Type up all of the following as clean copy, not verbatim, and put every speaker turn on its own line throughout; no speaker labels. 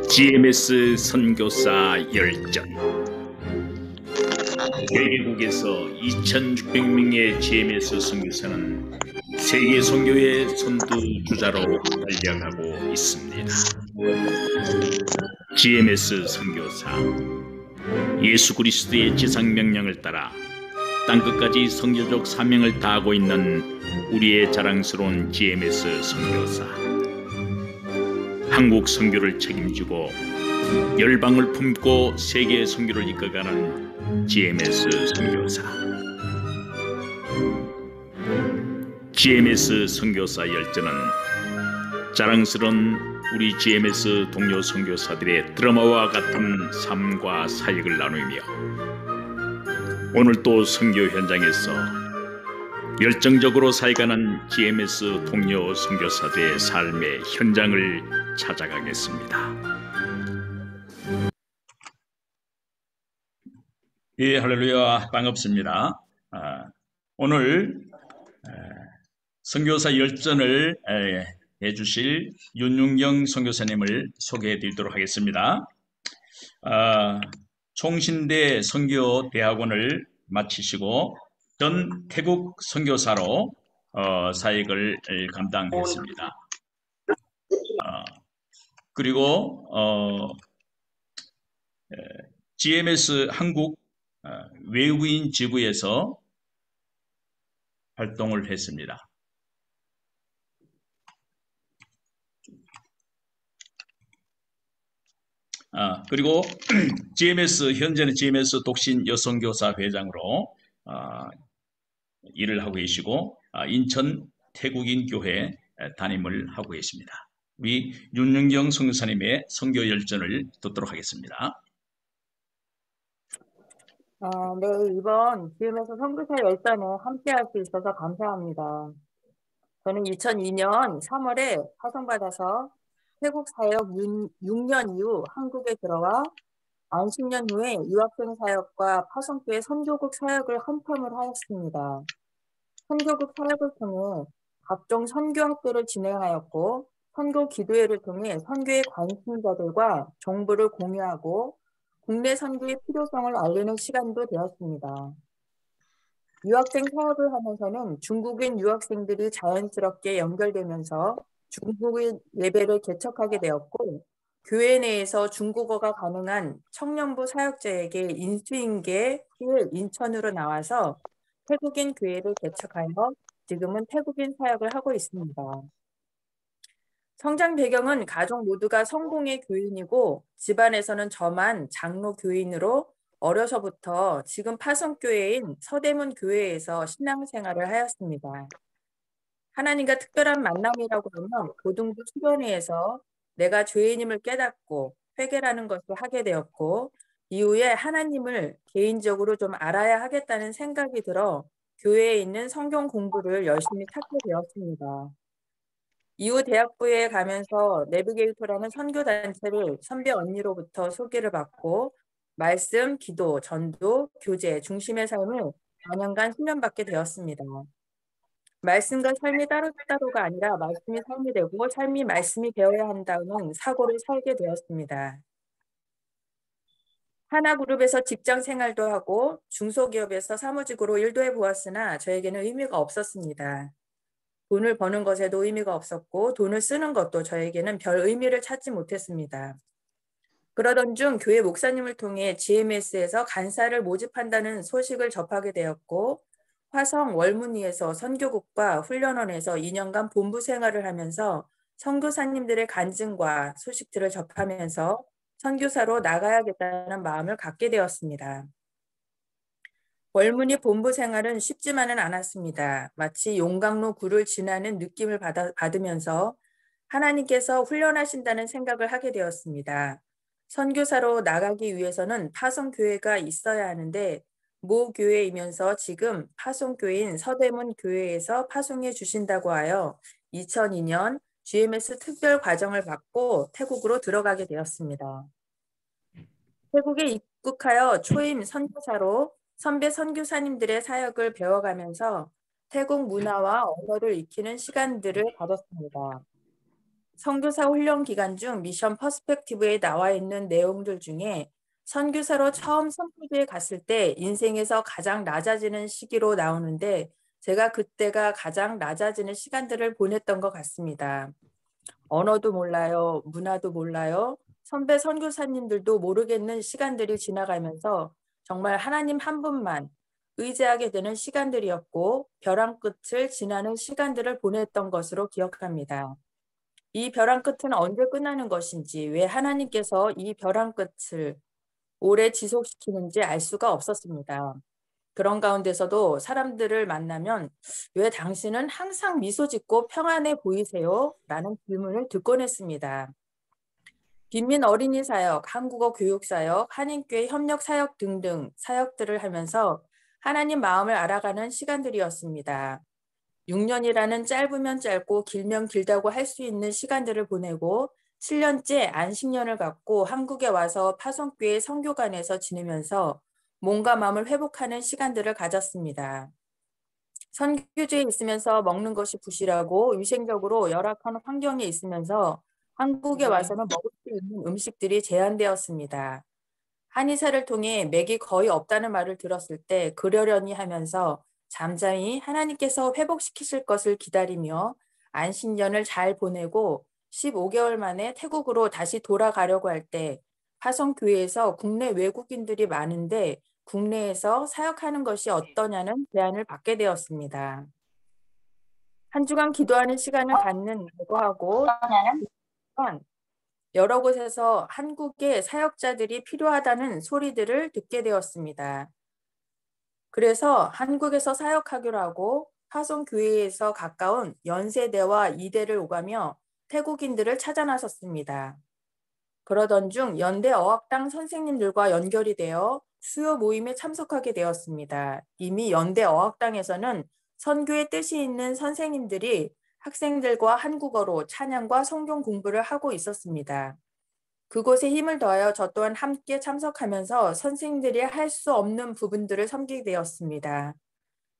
GMS 선교사 열전. 세계국에서 2,600명의 GMS 선교사는 세계 선교의 선두주자로 달려가고 있습니다. GMS 선교사, 예수 그리스도의 지상 명령을 따라 땅끝까지 선교적 사명을 다하고 있는 우리의 자랑스러운 GMS 선교사. 한국 선교를 책임지고 열방을 품고 세계 선교를 이끌어가는 GMS 선교사. GMS 선교사 열전은 자랑스러운 우리 GMS 동료 선교사들의 드라마와 같은 삶과 사역을 나누며 오늘 또 선교 현장에서 열정적으로 살아가는 GMS 동료 선교사들의 삶의 현장을 찾아가겠습니다. 예, 할렐루야, 반갑습니다. 오늘 선교사 열전을 해주실 윤윤경 선교사님을 소개해 드리도록 하겠습니다. 총신대 선교대학원을 마치시고 전 태국 선교사로 사역을 감당했습니다. 그리고 GMS 한국 외국인 지부에서 활동을 했습니다. 그리고 현재는 GMS 독신 여성교사 회장으로 일을 하고 계시고 인천 태국인 교회 담임을 하고 계십니다. 우리 윤윤경 선교사님의 선교 열전을 듣도록 하겠습니다.
네, 이번 GMS 선교사 열전에 함께할 수 있어서 감사합니다. 저는 2002년 3월에 파송받아서 태국 사역 6년 이후 한국에 들어와 안 10년 후에 유학생 사역과 파송교회 선교국 사역을 헌텀을 하였습니다. 선교국 사역을 통해 각종 선교학교를 진행하였고 선교 기도회를 통해 선교의 관심자들과 정보를 공유하고 국내 선교의 필요성을 알리는 시간도 되었습니다. 유학생 사역을 하면서는 중국인 유학생들이 자연스럽게 연결되면서 중국인 예배를 개척하게 되었고 교회 내에서 중국어가 가능한 청년부 사역자에게 인수인계 후 인천으로 나와서 태국인 교회를 개척하여 지금은 태국인 사역을 하고 있습니다. 성장 배경은 가족 모두가 성공의 교인이고 집안에서는 저만 장로 교인으로 어려서부터 지금 파송교회인 서대문 교회에서 신앙생활을 하였습니다. 하나님과 특별한 만남이라고 하면 고등부 수련회에서 내가 죄인임을 깨닫고 회개라는 것을 하게 되었고 이후에 하나님을 개인적으로 좀 알아야 하겠다는 생각이 들어 교회에 있는 성경 공부를 열심히 찾게 되었습니다. 이후 대학부에 가면서 내비게이터라는 선교단체를 선배 언니로부터 소개를 받고 말씀, 기도, 전도, 교제, 중심의 삶을 4년간 훈련받게 되었습니다. 말씀과 삶이 따로따로가 아니라 말씀이 삶이 되고 삶이 말씀이 되어야 한다는 사고를 살게 되었습니다. 하나그룹에서 직장 생활도 하고 중소기업에서 사무직으로 일도 해보았으나 저에게는 의미가 없었습니다. 돈을 버는 것에도 의미가 없었고 돈을 쓰는 것도 저에게는 별 의미를 찾지 못했습니다. 그러던 중 교회 목사님을 통해 GMS에서 간사를 모집한다는 소식을 접하게 되었고 화성 월문리에서 선교국과 훈련원에서 2년간 본부 생활을 하면서 선교사님들의 간증과 소식들을 접하면서 선교사로 나가야겠다는 마음을 갖게 되었습니다. 월문리 본부 생활은 쉽지만은 않았습니다. 마치 용광로 굴을 지나는 느낌을 받으면서 하나님께서 훈련하신다는 생각을 하게 되었습니다. 선교사로 나가기 위해서는 파송교회가 있어야 하는데 모 교회이면서 지금 파송교회인 서대문 교회에서 파송해 주신다고 하여 2002년 GMS 특별 과정을 받고 태국으로 들어가게 되었습니다. 태국에 입국하여 초임 선교사로 선배 선교사님들의 사역을 배워가면서 태국 문화와 언어를 익히는 시간들을 가졌습니다. 선교사 훈련 기간 중 미션 퍼스펙티브에 나와 있는 내용들 중에 선교사로 처음 선교지에 갔을 때 인생에서 가장 낮아지는 시기로 나오는데 제가 그때가 가장 낮아지는 시간들을 보냈던 것 같습니다. 언어도 몰라요. 문화도 몰라요. 선배 선교사님들도 모르겠는 시간들이 지나가면서 정말 하나님 한 분만 의지하게 되는 시간들이었고 벼랑 끝을 지나는 시간들을 보냈던 것으로 기억합니다. 이 벼랑 끝은 언제 끝나는 것인지, 왜 하나님께서 이 벼랑 끝을 오래 지속시키는지 알 수가 없었습니다. 그런 가운데서도 사람들을 만나면 왜 당신은 항상 미소 짓고 평안해 보이세요? 라는 질문을 듣곤 했습니다. 빈민 어린이 사역, 한국어 교육 사역, 한인교회 협력 사역 등등 사역들을 하면서 하나님 마음을 알아가는 시간들이었습니다. 6년이라는 짧으면 짧고 길면 길다고 할 수 있는 시간들을 보내고 7년째 안식년을 갖고 한국에 와서 파송교회 선교관에서 지내면서 몸과 마음을 회복하는 시간들을 가졌습니다. 선교지에 있으면서 먹는 것이 부실하고 위생적으로 열악한 환경에 있으면서 한국에 와서는 먹을 수 있는 음식들이 제한되었습니다. 한의사를 통해 맥이 거의 없다는 말을 들었을 때 그러려니 하면서 잠잠히 하나님께서 회복시키실 것을 기다리며 안식년을 잘 보내고 15개월 만에 태국으로 다시 돌아가려고 할 때 화성교회에서 국내 외국인들이 많은데 국내에서 사역하는 것이 어떠냐는 제안을 받게 되었습니다. 한 주간 기도하는 시간을 갖는다고 하고 여러 곳에서 한국의 사역자들이 필요하다는 소리들을 듣게 되었습니다. 그래서 한국에서 사역하기로 하고 화성교회에서 가까운 연세대와 이대를 오가며 태국인들을 찾아 나섰습니다. 그러던 중 연대 어학당 선생님들과 연결이 되어 수요 모임에 참석하게 되었습니다. 이미 연대 어학당에서는 선교의 뜻이 있는 선생님들이 학생들과 한국어로 찬양과 성경 공부를 하고 있었습니다. 그곳에 힘을 더하여 저 또한 함께 참석하면서 선생님들이 할 수 없는 부분들을 섬기게 되었습니다.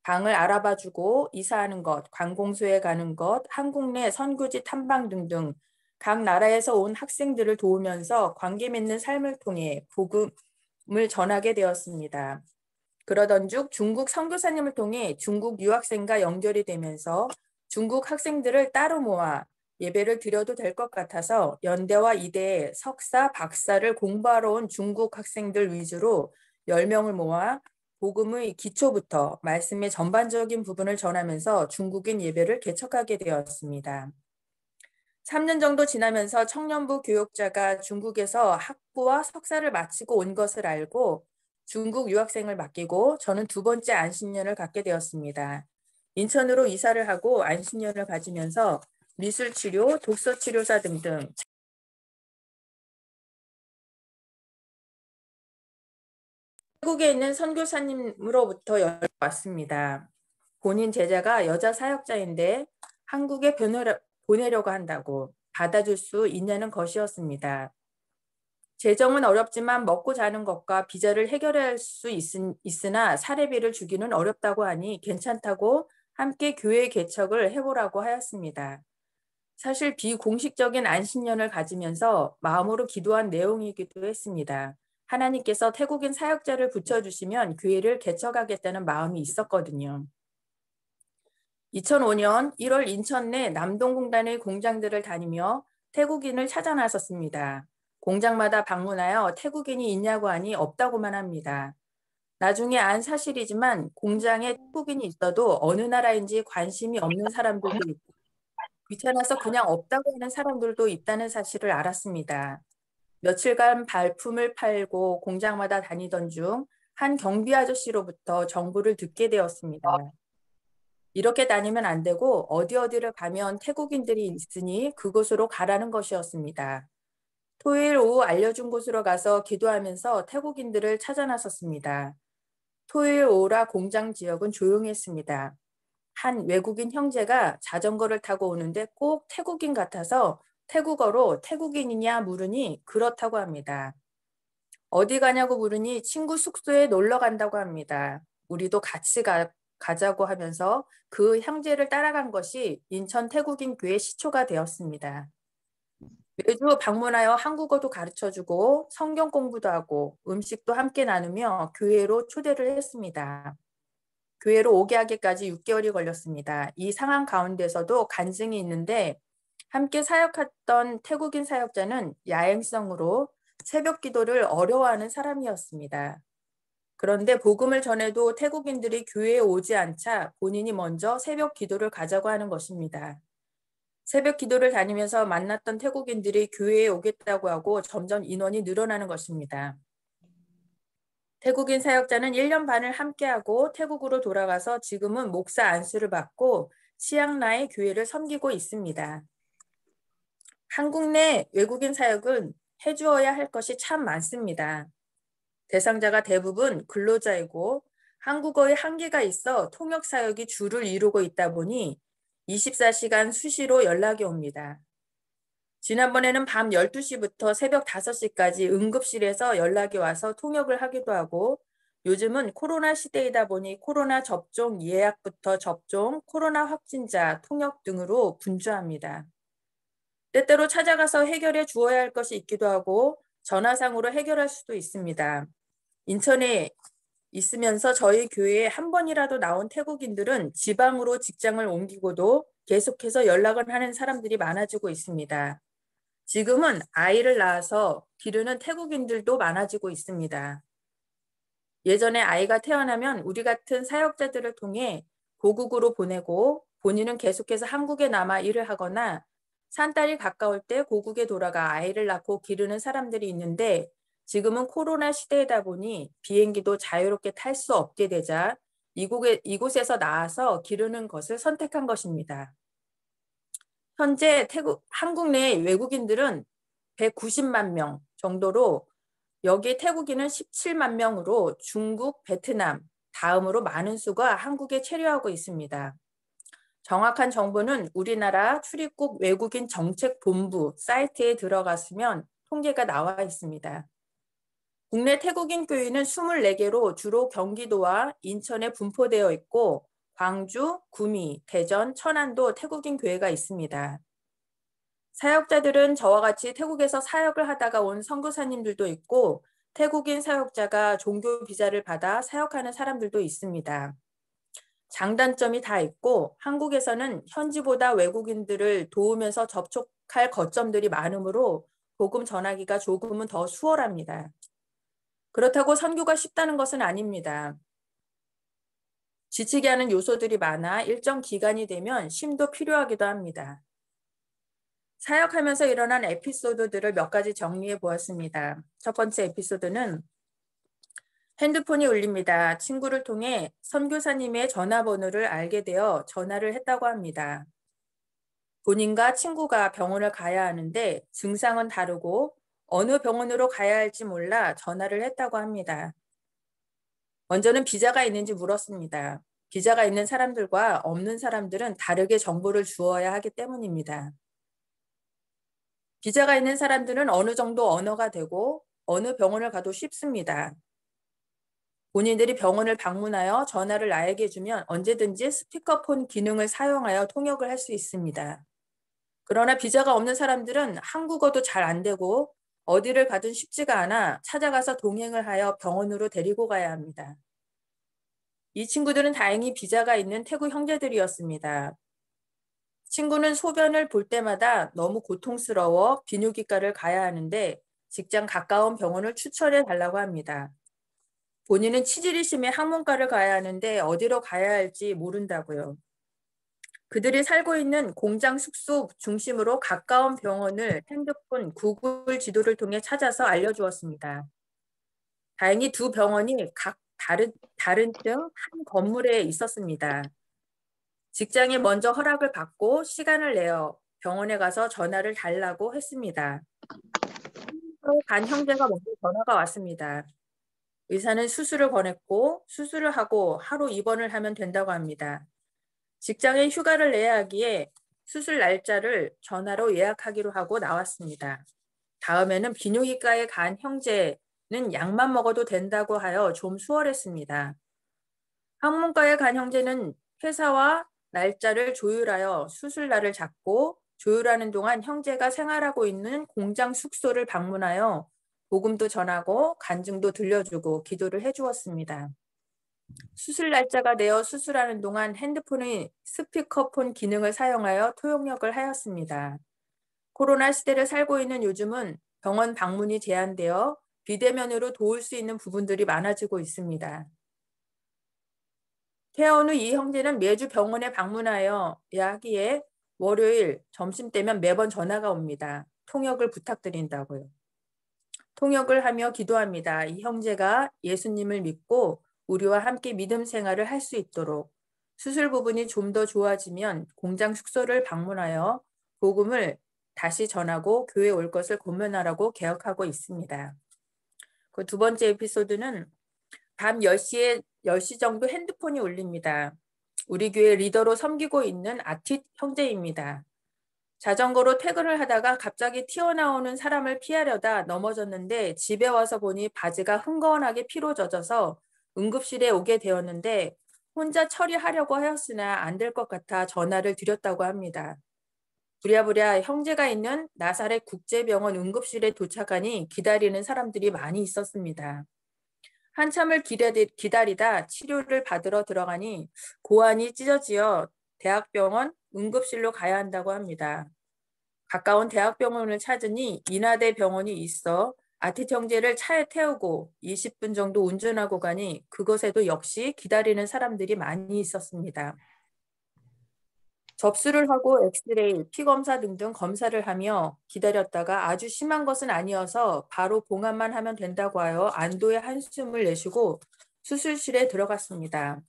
방을 알아봐주고 이사하는 것, 관공서에 가는 것, 한국 내 선교지 탐방 등등 각 나라에서 온 학생들을 도우면서 관계 맺는 삶을 통해 복음을 전하게 되었습니다. 그러던 중 중국 선교사님을 통해 중국 유학생과 연결이 되면서 중국 학생들을 따로 모아 예배를 드려도 될 것 같아서 연대와 이대에 석사, 박사를 공부하러 온 중국 학생들 위주로 10명을 모아 복음의 기초부터 말씀의 전반적인 부분을 전하면서 중국인 예배를 개척하게 되었습니다. 3년 정도 지나면서 청년부 교육자가 중국에서 학부와 석사를 마치고 온 것을 알고 중국 유학생을 맡기고 저는 두 번째 안식년을 갖게 되었습니다. 인천으로 이사를 하고 안식년을 가지면서 미술치료, 독서치료사 등등 태국에 있는 선교사님으로부터 연락이 왔습니다. 본인 제자가 여자 사역자인데 한국에 보내려고 한다고 받아줄 수 있냐는 것이었습니다. 재정은 어렵지만 먹고 자는 것과 비자를 해결할 수 있으나 사례비를 주기는 어렵다고 하니 괜찮다고 함께 교회 개척을 해보라고 하였습니다. 사실 비공식적인 안식년을 가지면서 마음으로 기도한 내용이기도 했습니다. 하나님께서 태국인 사역자를 붙여주시면 교회를 개척하겠다는 마음이 있었거든요. 2005년 1월 인천 내 남동공단의 공장들을 다니며 태국인을 찾아 나섰습니다. 공장마다 방문하여 태국인이 있냐고 하니 없다고만 합니다. 나중에 안 사실이지만 공장에 태국인이 있어도 어느 나라인지 관심이 없는 사람들도 있고 귀찮아서 그냥 없다고 하는 사람들도 있다는 사실을 알았습니다. 며칠간 발품을 팔고 공장마다 다니던 중 한 경비 아저씨로부터 정보를 듣게 되었습니다. 이렇게 다니면 안 되고 어디를 가면 태국인들이 있으니 그곳으로 가라는 것이었습니다. 토요일 오후 알려준 곳으로 가서 기도하면서 태국인들을 찾아 나섰습니다. 토요일 오후라 공장 지역은 조용했습니다. 한 외국인 형제가 자전거를 타고 오는데 꼭 태국인 같아서 태국어로 태국인이냐 물으니 그렇다고 합니다. 어디 가냐고 물으니 친구 숙소에 놀러 간다고 합니다. 우리도 같이 가자고 하면서 그 형제를 따라간 것이 인천 태국인 교회 시초가 되었습니다. 매주 방문하여 한국어도 가르쳐주고 성경 공부도 하고 음식도 함께 나누며 교회로 초대를 했습니다. 교회로 오게 하기까지 6개월이 걸렸습니다. 이 상황 가운데서도 간증이 있는데 함께 사역했던 태국인 사역자는 야행성으로 새벽 기도를 어려워하는 사람이었습니다. 그런데 복음을 전해도 태국인들이 교회에 오지 않자 본인이 먼저 새벽 기도를 가자고 하는 것입니다. 새벽 기도를 다니면서 만났던 태국인들이 교회에 오겠다고 하고 점점 인원이 늘어나는 것입니다. 태국인 사역자는 1년 반을 함께하고 태국으로 돌아가서 지금은 목사 안수를 받고 치앙라이 교회를 섬기고 있습니다. 한국 내 외국인 사역은 해주어야 할 것이 참 많습니다. 대상자가 대부분 근로자이고 한국어에 한계가 있어 통역 사역이 주를 이루고 있다 보니 24시간 수시로 연락이 옵니다. 지난번에는 밤 12시부터 새벽 5시까지 응급실에서 연락이 와서 통역을 하기도 하고 요즘은 코로나 시대이다 보니 코로나 접종 예약부터 접종, 코로나 확진자, 통역 등으로 분주합니다. 때때로 찾아가서 해결해 주어야 할 것이 있기도 하고 전화상으로 해결할 수도 있습니다. 인천에 있으면서 저희 교회에 한 번이라도 나온 태국인들은 지방으로 직장을 옮기고도 계속해서 연락을 하는 사람들이 많아지고 있습니다. 지금은 아이를 낳아서 기르는 태국인들도 많아지고 있습니다. 예전에 아이가 태어나면 우리 같은 사역자들을 통해 고국으로 보내고 본인은 계속해서 한국에 남아 일을 하거나 산딸이 가까울 때 고국에 돌아가 아이를 낳고 기르는 사람들이 있는데 지금은 코로나 시대이다 보니 비행기도 자유롭게 탈 수 없게 되자 이곳에서 나와서 기르는 것을 선택한 것입니다. 현재 한국 내 외국인들은 190만 명 정도로 여기 태국인은 17만 명으로 중국, 베트남 다음으로 많은 수가 한국에 체류하고 있습니다. 정확한 정보는 우리나라 출입국 외국인 정책본부 사이트에 들어갔으면 통계가 나와 있습니다. 국내 태국인 교회는 24개로 주로 경기도와 인천에 분포되어 있고 광주, 구미, 대전, 천안도 태국인 교회가 있습니다. 사역자들은 저와 같이 태국에서 사역을 하다가 온 선교사님들도 있고 태국인 사역자가 종교 비자를 받아 사역하는 사람들도 있습니다. 장단점이 다 있고 한국에서는 현지보다 외국인들을 도우면서 접촉할 거점들이 많으므로 복음 전하기가 조금은 더 수월합니다. 그렇다고 선교가 쉽다는 것은 아닙니다. 지치게 하는 요소들이 많아 일정 기간이 되면 쉼도 필요하기도 합니다. 사역하면서 일어난 에피소드들을 몇 가지 정리해 보았습니다. 첫 번째 에피소드는 핸드폰이 울립니다. 친구를 통해 선교사님의 전화번호를 알게 되어 전화를 했다고 합니다. 본인과 친구가 병원을 가야 하는데 증상은 다르고 어느 병원으로 가야 할지 몰라 전화를 했다고 합니다. 먼저는 비자가 있는지 물었습니다. 비자가 있는 사람들과 없는 사람들은 다르게 정보를 주어야 하기 때문입니다. 비자가 있는 사람들은 어느 정도 언어가 되고 어느 병원을 가도 쉽습니다. 본인들이 병원을 방문하여 전화를 나에게 주면 언제든지 스피커폰 기능을 사용하여 통역을 할 수 있습니다. 그러나 비자가 없는 사람들은 한국어도 잘 안 되고 어디를 가든 쉽지가 않아 찾아가서 동행을 하여 병원으로 데리고 가야 합니다. 이 친구들은 다행히 비자가 있는 태국 형제들이었습니다. 친구는 소변을 볼 때마다 너무 고통스러워 비뇨기과를 가야 하는데 직장 가까운 병원을 추천해 달라고 합니다. 본인은 치질이 심해 항문과를 가야 하는데 어디로 가야 할지 모른다고요. 그들이 살고 있는 공장 숙소 중심으로 가까운 병원을 핸드폰, 구글 지도를 통해 찾아서 알려주었습니다. 다행히 두 병원이 각 다른 층 한 건물에 있었습니다. 직장에 먼저 허락을 받고 시간을 내어 병원에 가서 전화를 달라고 했습니다. 간 형제가 먼저 전화가 왔습니다. 의사는 수술을 권했고 수술을 하고 하루 입원을 하면 된다고 합니다. 직장에 휴가를 내야 하기에 수술 날짜를 전화로 예약하기로 하고 나왔습니다. 다음에는 비뇨기과에 간 형제는 약만 먹어도 된다고 하여 좀 수월했습니다. 항문과에 간 형제는 회사와 날짜를 조율하여 수술 날을 잡고, 조율하는 동안 형제가 생활하고 있는 공장 숙소를 방문하여 복음도 전하고 간증도 들려주고 기도를 해주었습니다. 수술 날짜가 되어 수술하는 동안 핸드폰의 스피커폰 기능을 사용하여 통역을 하였습니다. 코로나 시대를 살고 있는 요즘은 병원 방문이 제한되어 비대면으로 도울 수 있는 부분들이 많아지고 있습니다. 퇴원 후 이 형제는 매주 병원에 방문하여 하기에 월요일 점심때면 매번 전화가 옵니다. 통역을 부탁드린다고요. 통역을 하며 기도합니다. 이 형제가 예수님을 믿고 우리와 함께 믿음 생활을 할 수 있도록, 수술 부분이 좀 더 좋아지면 공장 숙소를 방문하여 복음을 다시 전하고 교회 올 것을 권면하라고 계획하고 있습니다. 그 두 번째 에피소드는 밤 10시 정도 핸드폰이 울립니다. 우리 교회 리더로 섬기고 있는 아티 형제입니다. 자전거로 퇴근을 하다가 갑자기 튀어나오는 사람을 피하려다 넘어졌는데 집에 와서 보니 바지가 흥건하게 피로 젖어서 응급실에 오게 되었는데 혼자 처리하려고 하였으나 안 될 것 같아 전화를 드렸다고 합니다. 부랴부랴 형제가 있는 나사렛 국제병원 응급실에 도착하니 기다리는 사람들이 많이 있었습니다. 한참을 기다리다 치료를 받으러 들어가니 고환이 찢어지어 대학병원 응급실로 가야 한다고 합니다. 가까운 대학병원을 찾으니 인하대 병원이 있어 아티 형제를 차에 태우고 20분 정도 운전하고 가니 그곳에도 역시 기다리는 사람들이 많이 있었습니다. 접수를 하고 엑스레이, 피검사 등등 검사를 하며 기다렸다가 아주 심한 것은 아니어서 바로 봉합만 하면 된다고 하여 안도의 한숨을 내쉬고 수술실에 들어갔습니다.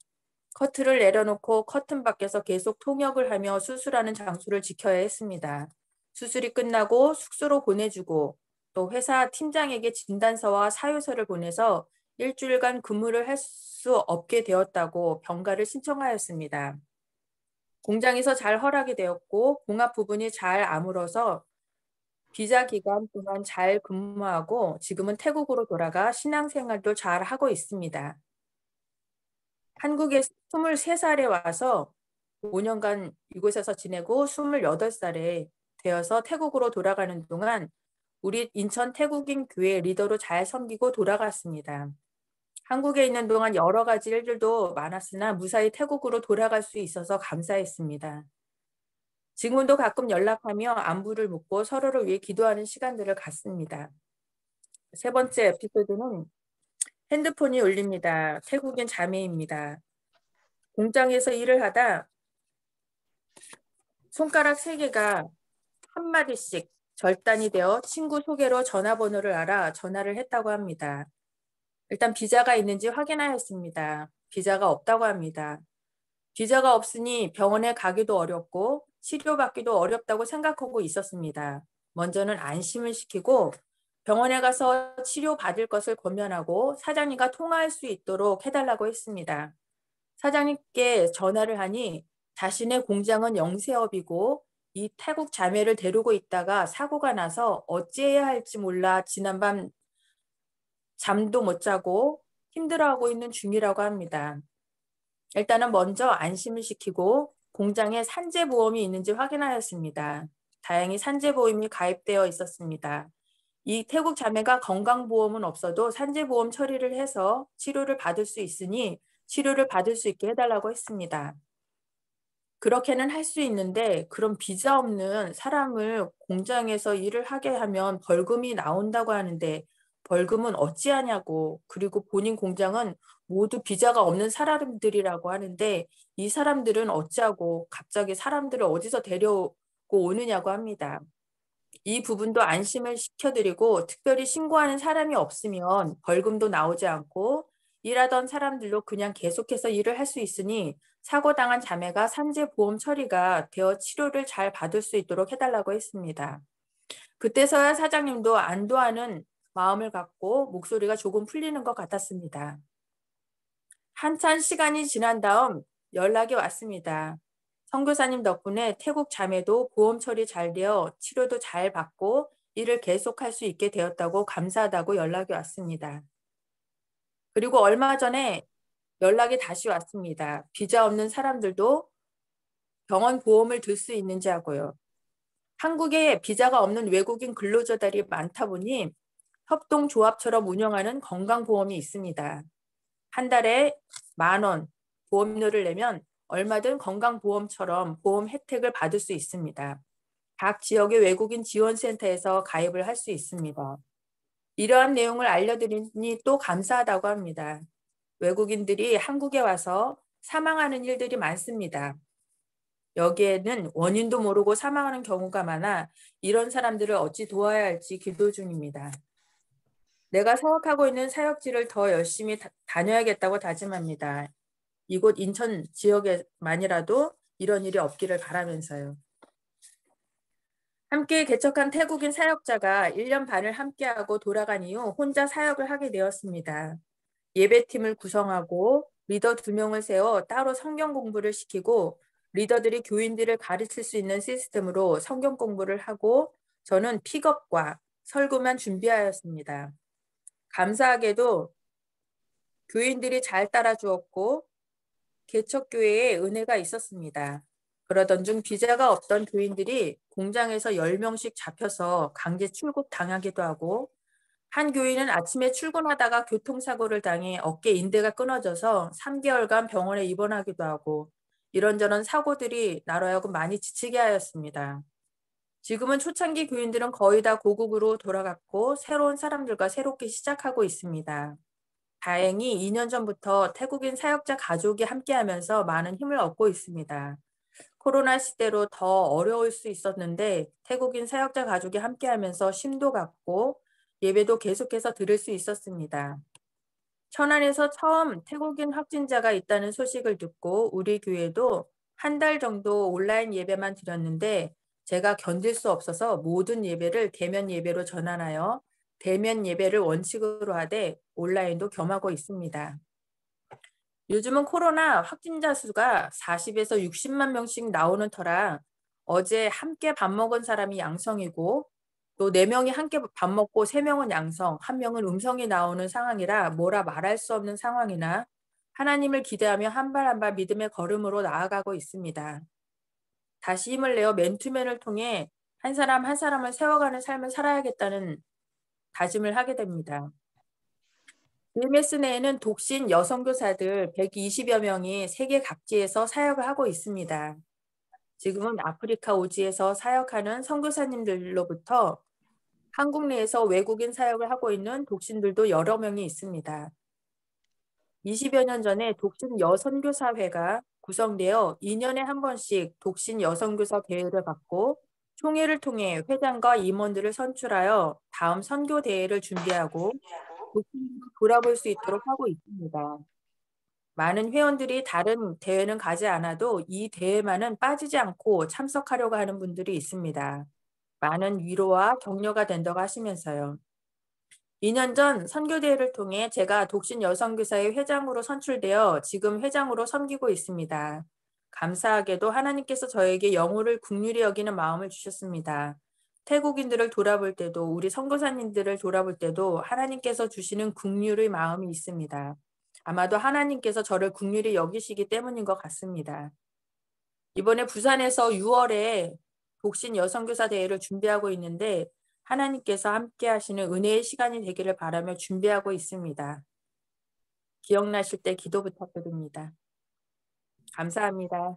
커튼을 내려놓고 커튼 밖에서 계속 통역을 하며 수술하는 장소를 지켜야 했습니다. 수술이 끝나고 숙소로 보내주고 또 회사 팀장에게 진단서와 사유서를 보내서 일주일간 근무를 할 수 없게 되었다고 병가를 신청하였습니다. 공장에서 잘 허락이 되었고 봉합 부분이 잘 아물어서 비자 기간 동안 잘 근무하고 지금은 태국으로 돌아가 신앙생활도 잘 하고 있습니다. 한국에 23살에 와서 5년간 이곳에서 지내고 28살에 되어서 태국으로 돌아가는 동안 우리 인천 태국인 교회 리더로 잘 섬기고 돌아갔습니다. 한국에 있는 동안 여러 가지 일들도 많았으나 무사히 태국으로 돌아갈 수 있어서 감사했습니다. 지금도 가끔 연락하며 안부를 묻고 서로를 위해 기도하는 시간들을 갖습니다. 세 번째 에피소드는 핸드폰이 울립니다. 태국인 자매입니다. 공장에서 일을 하다 손가락 3개가 한 마디씩 절단이 되어 친구 소개로 전화번호를 알아 전화를 했다고 합니다. 일단 비자가 있는지 확인하였습니다. 비자가 없다고 합니다. 비자가 없으니 병원에 가기도 어렵고 치료받기도 어렵다고 생각하고 있었습니다. 먼저는 안심을 시키고 병원에 가서 치료받을 것을 권면하고 사장님과 통화할 수 있도록 해달라고 했습니다. 사장님께 전화를 하니 자신의 공장은 영세업이고 이 태국 자매를 데리고 있다가 사고가 나서 어찌해야 할지 몰라 지난밤 잠도 못 자고 힘들어하고 있는 중이라고 합니다. 일단은 먼저 안심을 시키고 공장에 산재보험이 있는지 확인하였습니다. 다행히 산재보험이 가입되어 있었습니다. 이 태국 자매가 건강보험은 없어도 산재보험 처리를 해서 치료를 받을 수 있으니 치료를 받을 수 있게 해달라고 했습니다. 그렇게는 할 수 있는데 그럼 비자 없는 사람을 공장에서 일을 하게 하면 벌금이 나온다고 하는데 벌금은 어찌하냐고, 그리고 본인 공장은 모두 비자가 없는 사람들이라고 하는데 이 사람들은 어찌하고 갑자기 사람들을 어디서 데려오고 오느냐고 합니다. 이 부분도 안심을 시켜드리고 특별히 신고하는 사람이 없으면 벌금도 나오지 않고 일하던 사람들로 그냥 계속해서 일을 할 수 있으니 사고당한 자매가 산재보험 처리가 되어 치료를 잘 받을 수 있도록 해달라고 했습니다. 그때서야 사장님도 안도하는 마음을 갖고 목소리가 조금 풀리는 것 같았습니다. 한참 시간이 지난 다음 연락이 왔습니다. 선교사님 덕분에 태국 자매도 보험 처리 잘 되어 치료도 잘 받고 일을 계속할 수 있게 되었다고 감사하다고 연락이 왔습니다. 그리고 얼마 전에 연락이 다시 왔습니다. 비자 없는 사람들도 병원 보험을 들 수 있는지 하고요. 한국에 비자가 없는 외국인 근로자들이 많다 보니 협동조합처럼 운영하는 건강보험이 있습니다. 한 달에 10,000원 보험료를 내면 얼마든 건강보험처럼 보험 혜택을 받을 수 있습니다. 각 지역의 외국인 지원센터에서 가입을 할 수 있습니다. 이러한 내용을 알려드리니 또 감사하다고 합니다. 외국인들이 한국에 와서 사망하는 일들이 많습니다. 여기에는 원인도 모르고 사망하는 경우가 많아 이런 사람들을 어찌 도와야 할지 기도 중입니다. 내가 사역하고 있는 사역지를 더 열심히 다녀야겠다고 다짐합니다. 이곳 인천 지역에만이라도 이런 일이 없기를 바라면서요. 함께 개척한 태국인 사역자가 1년 반을 함께하고 돌아간 이후 혼자 사역을 하게 되었습니다. 예배팀을 구성하고 리더 2명을 세워 따로 성경 공부를 시키고 리더들이 교인들을 가르칠 수 있는 시스템으로 성경 공부를 하고 저는 픽업과 설교만 준비하였습니다. 감사하게도 교인들이 잘 따라주었고 개척교회에 은혜가 있었습니다. 그러던 중 비자가 없던 교인들이 공장에서 10명씩 잡혀서 강제 출국 당하기도 하고 한 교인은 아침에 출근하다가 교통사고를 당해 어깨 인대가 끊어져서 3개월간 병원에 입원하기도 하고 이런저런 사고들이 나로 하여금 많이 지치게 하였습니다. 지금은 초창기 교인들은 거의 다 고국으로 돌아갔고 새로운 사람들과 새롭게 시작하고 있습니다. 다행히 2년 전부터 태국인 사역자 가족이 함께하면서 많은 힘을 얻고 있습니다. 코로나 시대로 더 어려울 수 있었는데 태국인 사역자 가족이 함께하면서 심도 갔고 예배도 계속해서 들을 수 있었습니다. 천안에서 처음 태국인 확진자가 있다는 소식을 듣고 우리 교회도 한 달 정도 온라인 예배만 드렸는데 제가 견딜 수 없어서 모든 예배를 대면 예배로 전환하여 대면 예배를 원칙으로 하되 온라인도 겸하고 있습니다. 요즘은 코로나 확진자 수가 40에서 60만 명씩 나오는 터라 어제 함께 밥 먹은 사람이 양성이고 또 4명이 함께 밥 먹고 3명은 양성, 1명은 음성이 나오는 상황이라 뭐라 말할 수 없는 상황이나 하나님을 기대하며 한 발 한 발 믿음의 걸음으로 나아가고 있습니다. 다시 힘을 내어 맨투맨을 통해 한 사람 한 사람을 세워가는 삶을 살아야겠다는 다짐을 하게 됩니다. DMS 내에는 독신 여성교사들 120여 명이 세계 각지에서 사역을 하고 있습니다. 지금은 아프리카 오지에서 사역하는 선교사님들로부터 한국 내에서 외국인 사역을 하고 있는 독신들도 여러 명이 있습니다. 20여 년 전에 독신 여선교사회가 구성되어 2년에 한 번씩 독신 여선교사 대회를 갖고 총회를 통해 회장과 임원들을 선출하여 다음 선교 대회를 준비하고 독신으로 돌아볼 수 있도록 하고 있습니다. 많은 회원들이 다른 대회는 가지 않아도 이 대회만은 빠지지 않고 참석하려고 하는 분들이 있습니다. 많은 위로와 격려가 된다고 하시면서요. 2년 전 선교대회를 통해 제가 독신 여성교사의 회장으로 선출되어 지금 회장으로 섬기고 있습니다. 감사하게도 하나님께서 저에게 영혼을 긍휼히 여기는 마음을 주셨습니다. 태국인들을 돌아볼 때도 우리 선교사님들을 돌아볼 때도 하나님께서 주시는 긍휼의 마음이 있습니다. 아마도 하나님께서 저를 긍휼히 여기시기 때문인 것 같습니다. 이번에 부산에서 6월에 독신 여성교사 대회를 준비하고 있는데 하나님께서 함께 하시는 은혜의 시간이 되기를 바라며 준비하고 있습니다. 기억나실 때 기도 부탁드립니다. 감사합니다.